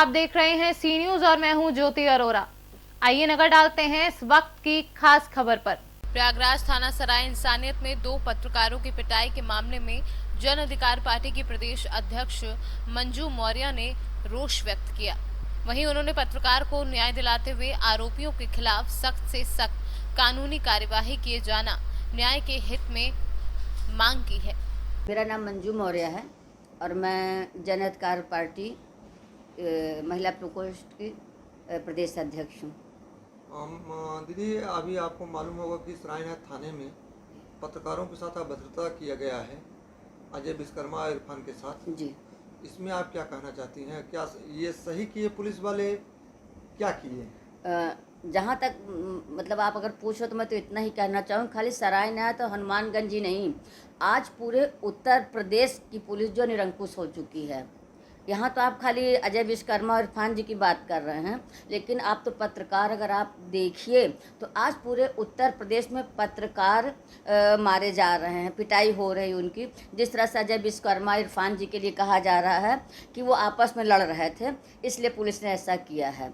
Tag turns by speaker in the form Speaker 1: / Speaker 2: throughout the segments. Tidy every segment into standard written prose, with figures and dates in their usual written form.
Speaker 1: आप देख रहे हैं सी न्यूज और मैं हूं ज्योति अरोरा। आइए नजर डालते हैं इस वक्त की खास खबर पर। प्रयागराज थाना सराय इंसानियत में दो पत्रकारों की पिटाई के मामले में जन अधिकार पार्टी की प्रदेश अध्यक्ष मंजू मौर्य ने रोष व्यक्त किया। वहीं उन्होंने पत्रकार को न्याय दिलाते हुए आरोपियों के खिलाफ सख्त से सख्त कानूनी कार्यवाही किए जाना न्याय के हित में मांग की है।
Speaker 2: मेरा नाम मंजू मौर्य है और मैं जन अधिकार पार्टी महिला प्रकोष्ठ की प्रदेश अध्यक्ष हूँ।
Speaker 3: दीदी, अभी आपको मालूम होगा कि सरायनाथ थाने में पत्रकारों के साथ अभद्रता किया गया है अजय विश्वकर्मा और इरफान के साथ।
Speaker 2: जी,
Speaker 3: इसमें आप क्या कहना चाहती हैं? क्या ये सही किए? पुलिस वाले क्या किए?
Speaker 2: जहाँ तक मतलब आप अगर पूछो तो मैं तो इतना ही कहना चाहूँ, खाली सरायनाथ तो हनुमानगंज ही नहीं, आज पूरे उत्तर प्रदेश की पुलिस जो निरंकुश हो चुकी है। यहाँ तो आप खाली अजय विश्वकर्मा और इरफान जी की बात कर रहे हैं, लेकिन आप तो पत्रकार अगर आप देखिए तो आज पूरे उत्तर प्रदेश में पत्रकार मारे जा रहे हैं, पिटाई हो रही उनकी। जिस तरह से अजय विश्वकर्मा इरफान जी के लिए कहा जा रहा है कि वो आपस में लड़ रहे थे, इसलिए पुलिस ने ऐसा किया है।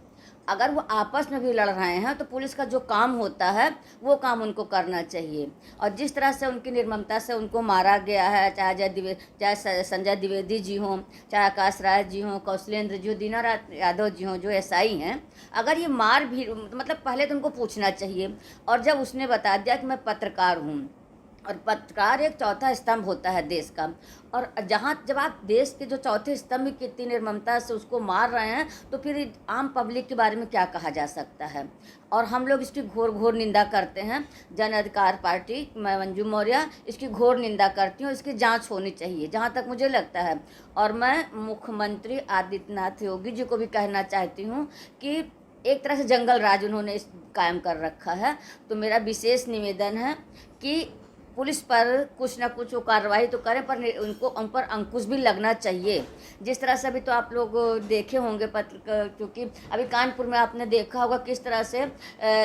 Speaker 2: अगर वो आपस में भी लड़ रहे हैं तो पुलिस का जो काम होता है वो काम उनको करना चाहिए। और जिस तरह से उनकी निर्ममता से उनको मारा गया है, चाहे संजय द्विवेदी जी हों, चाहे आकाश राय जी हों, कौशलेंद्र जी हो, दीनानाथ यादव जी हों, जो एसआई हैं, अगर ये मार भी मतलब पहले तो उनको पूछना चाहिए। और जब उसने बता दिया कि मैं पत्रकार हूँ, और पत्रकार एक चौथा स्तंभ होता है देश का, और जब आप देश के जो चौथे स्तंभ की इतनी निर्ममता से उसको मार रहे हैं तो फिर आम पब्लिक के बारे में क्या कहा जा सकता है। और हम लोग इसकी घोर घोर निंदा करते हैं। जन अधिकार पार्टी, मैं मंजू मौर्य, इसकी घोर निंदा करती हूँ। इसकी जांच होनी चाहिए जहाँ तक मुझे लगता है। और मैं मुख्यमंत्री आदित्यनाथ योगी जी को भी कहना चाहती हूँ कि एक तरह से जंगल राज उन्होंने इस कायम कर रखा है। तो मेरा विशेष निवेदन है कि पुलिस पर कुछ ना कुछ वो कार्रवाई तो करें, पर उनको उन पर अंकुश भी लगना चाहिए। जिस तरह से अभी तो आप लोग देखे होंगे क्योंकि अभी कानपुर में आपने देखा होगा किस तरह से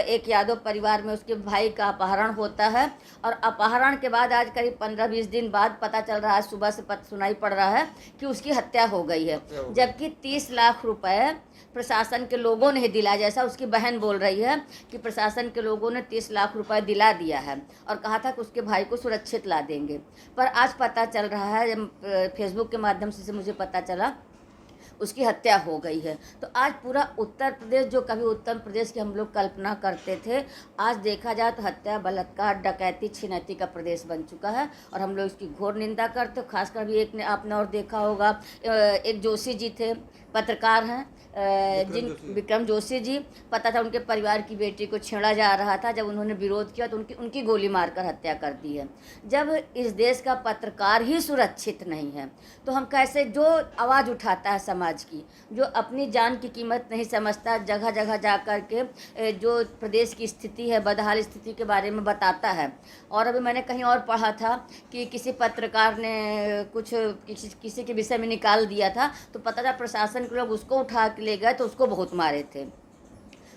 Speaker 2: एक यादव परिवार में उसके भाई का अपहरण होता है, और अपहरण के बाद आज करीब 15-20 दिन बाद पता चल रहा है, सुबह से सुनाई पड़ रहा है कि उसकी हत्या हो गई है, जबकि 30 लाख रुपए प्रशासन के लोगों ने दिला, जैसा उसकी बहन बोल रही है कि प्रशासन के लोगों ने 30 लाख रुपए दिला दिया है और कहा था कि उसके भाई को सुरक्षित ला देंगे। पर आज पता चल रहा है, फेसबुक के माध्यम से मुझे पता चला, उसकी हत्या हो गई है। तो आज पूरा उत्तर प्रदेश, जो कभी उत्तर प्रदेश की हम लोग कल्पना करते थे, आज देखा जाए तो हत्या, बलात्कार, डकैती, छिनैती का प्रदेश बन चुका है। और हम लोग इसकी घोर निंदा करते। खासकर भी एक ने आपने और देखा होगा, एक जोशी जी थे, पत्रकार हैं, विक्रम जोशी जी, पता था उनके परिवार की बेटी को छेड़ा जा रहा था। जब उन्होंने विरोध किया तो उनकी गोली मारकर हत्या कर दी है। जब इस देश का पत्रकार ही सुरक्षित नहीं है तो हम कैसे, जो आवाज़ उठाता है समाज की, जो अपनी जान की कीमत नहीं समझता, जगह जगह जा कर के जो प्रदेश की स्थिति है, बदहाल स्थिति के बारे में बताता है। और अभी मैंने कहीं और पढ़ा था कि किसी पत्रकार ने कुछ किसी के विषय में निकाल दिया था, तो पता था प्रशासन के लोग उसको उठा के ले गए तो उसको बहुत मारे थे।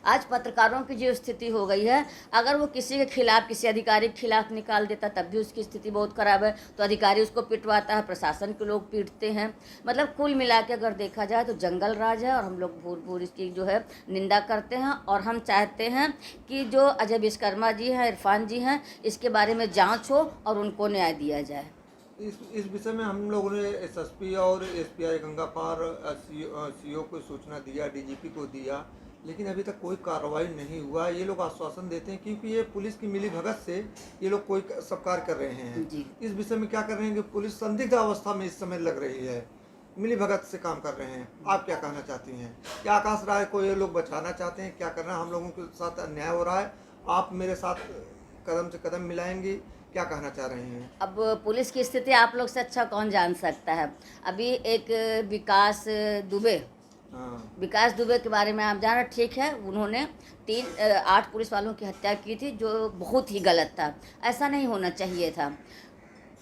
Speaker 2: आज पत्रकारों की जो स्थिति हो गई है, अगर वो किसी के खिलाफ, किसी अधिकारी के खिलाफ निकाल देता तब भी उसकी स्थिति बहुत ख़राब है, तो अधिकारी उसको पिटवाता है, प्रशासन के लोग पीटते हैं। मतलब कुल मिला के अगर देखा जाए तो जंगल राज है, और हम लोग भूर इसकी जो है निंदा करते हैं। और हम चाहते हैं कि जो अजय विश्वकर्मा जी हैं, इरफान जी हैं, इसके बारे में जाँच हो और उनको न्याय दिया जाए।
Speaker 3: इस विषय में हम लोगों ने एसएसपी और एसपीआई गंगापार सीओ को सूचना दिया, डीजीपी को दिया, लेकिन अभी तक कोई कार्रवाई नहीं हुआ। ये लोग आश्वासन देते हैं क्योंकि ये पुलिस की मिली भगत से ये लोग कोई सब कार्य कर रहे हैं। इस विषय में क्या कर रहे हैं कि पुलिस संदिग्ध अवस्था में इस समय लग रही है, मिली भगत से काम कर रहे हैं। आप क्या कहना चाहती हैं? क्या आकाश राय को ये लोग बचाना चाहते हैं? क्या करना, हम लोगों के साथ अन्याय हो रहा है, आप मेरे साथ कदम से कदम मिलाएंगी? क्या कहना चाह रहे हैं?
Speaker 2: अब पुलिस की स्थिति आप लोग से अच्छा कौन जान सकता है। अभी एक विकास दुबे के बारे में आप जाना, ठीक है, उन्होंने 8 पुलिस वालों की हत्या की थी, जो बहुत ही गलत था, ऐसा नहीं होना चाहिए था।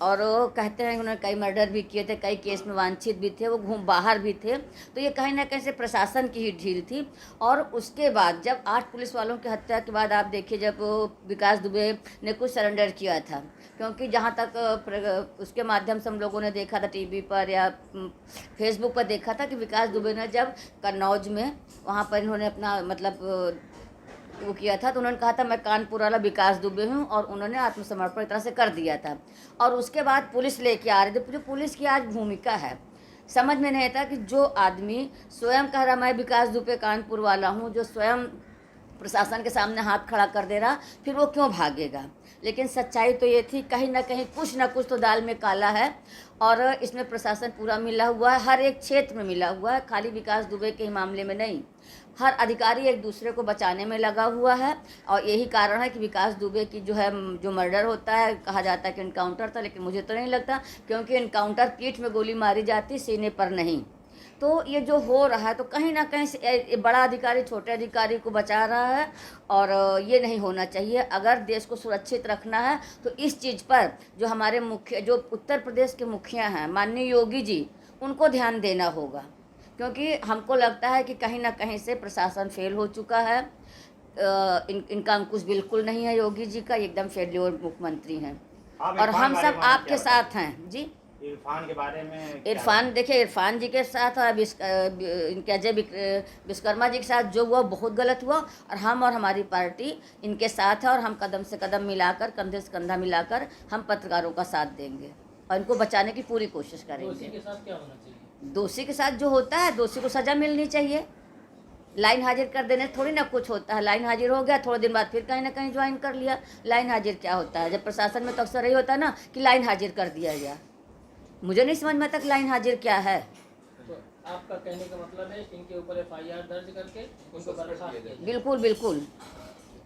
Speaker 2: और वो कहते हैं उन्होंने कई मर्डर भी किए थे, कई केस में वांछित भी थे, वो बाहर भी थे। तो ये कहीं ना कहीं से प्रशासन की ही ढील थी। और उसके बाद जब 8 पुलिस वालों की हत्या के बाद आप देखिए, जब विकास दुबे ने कुछ सरेंडर किया था, क्योंकि जहाँ तक उसके माध्यम से हम लोगों ने देखा था टीवी पर या फेसबुक पर देखा था कि विकास दुबे ने जब कन्नौज में वहाँ पर इन्होंने अपना मतलब वो किया था, तो उन्होंने कहा था मैं कानपुर वाला विकास दुबे हूँ, और उन्होंने आत्मसमर्पण एक तरह से कर दिया था। और उसके बाद पुलिस लेके आ रही थी। जो पुलिस की आज भूमिका है, समझ में नहीं आता कि जो आदमी स्वयं कह रहा मैं विकास दुबे कानपुर वाला हूँ, जो स्वयं प्रशासन के सामने हाथ खड़ा कर दे रहा, फिर वो क्यों भागेगा। लेकिन सच्चाई तो ये थी, कहीं ना कहीं कुछ ना कुछ तो दाल में काला है, और इसमें प्रशासन पूरा मिला हुआ है, हर एक क्षेत्र में मिला हुआ है, खाली विकास दुबे के ही मामले में नहीं। हर अधिकारी एक दूसरे को बचाने में लगा हुआ है, और यही कारण है कि विकास दुबे की जो मर्डर होता है, कहा जाता है कि इनकाउंटर था, लेकिन मुझे तो नहीं लगता, क्योंकि इनकाउंटर पीठ में गोली मारी जाती, सीने पर नहीं। तो ये जो हो रहा है, तो कहीं ना कहीं से बड़ा अधिकारी छोटे अधिकारी को बचा रहा है, और ये नहीं होना चाहिए। अगर देश को सुरक्षित रखना है तो इस चीज़ पर जो हमारे जो उत्तर प्रदेश के मुखिया हैं, माननीय योगी जी, उनको ध्यान देना होगा, क्योंकि हमको लगता है कि कहीं ना कहीं से प्रशासन फेल हो चुका है। इनका अंकुश बिल्कुल नहीं है योगी जी का, एकदम फेल्योर मुख्यमंत्री हैं, और हम सब आपके साथ हैं जी।
Speaker 4: इरफान के बारे में
Speaker 2: इरफान देखिए, इरफान जी के साथ और इनके अजय विश्वकर्मा जी के साथ जो हुआ बहुत गलत हुआ, और हम और हमारी पार्टी इनके साथ है, और हम कदम से कदम मिलाकर, कंधे से कंधा मिलाकर हम पत्रकारों का साथ देंगे और इनको बचाने की पूरी कोशिश करेंगे।
Speaker 5: दोषी के साथ क्या होना चाहिए?
Speaker 2: दोषी के साथ जो होता है, दोषी को सज़ा मिलनी चाहिए। लाइन हाजिर कर देने थोड़ी ना कुछ होता है। लाइन हाजिर हो गया, थोड़े दिन बाद फिर कहीं ना कहीं ज्वाइन कर लिया। लाइन हाजिर क्या होता है? जब प्रशासन में तो अक्सर यही होता है ना कि लाइन हाजिर कर दिया गया। मुझे नहीं समझ में तक लाइन हाजिर क्या है।
Speaker 5: तो आपका कहने का मतलब है इनके ऊपर FIR दर्ज करके उनको बर्खास्त किया जाए?
Speaker 2: बिल्कुल बिल्कुल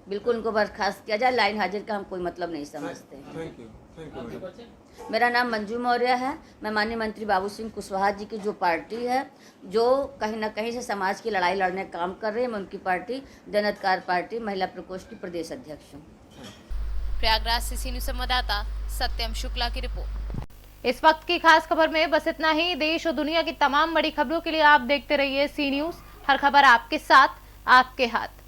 Speaker 2: बिल्कुल, उनको बर्खास्त किया जाए। लाइन हाजिर का हम कोई मतलब नहीं समझते।
Speaker 3: थैंक यू
Speaker 5: आपके बच्चे?
Speaker 2: मेरा नाम मंजू मौर्य है। मैं माननीय मंत्री बाबू सिंह कुशवाहा जी की जो पार्टी है, जो कहीं ना कहीं से समाज की लड़ाई लड़ने का काम कर रही है, मैं उनकी पार्टी जन अधिकार पार्टी महिला प्रकोष्ठ की प्रदेश अध्यक्ष हूँ।
Speaker 1: प्रयागराज से सी न्यूज़ संवाददाता सत्यम शुक्ला की रिपोर्ट। इस वक्त की खास खबर में बस इतना ही। देश और दुनिया की तमाम बड़ी खबरों के लिए आप देखते रहिए सी न्यूज़। हर खबर आपके साथ, आपके हाथ।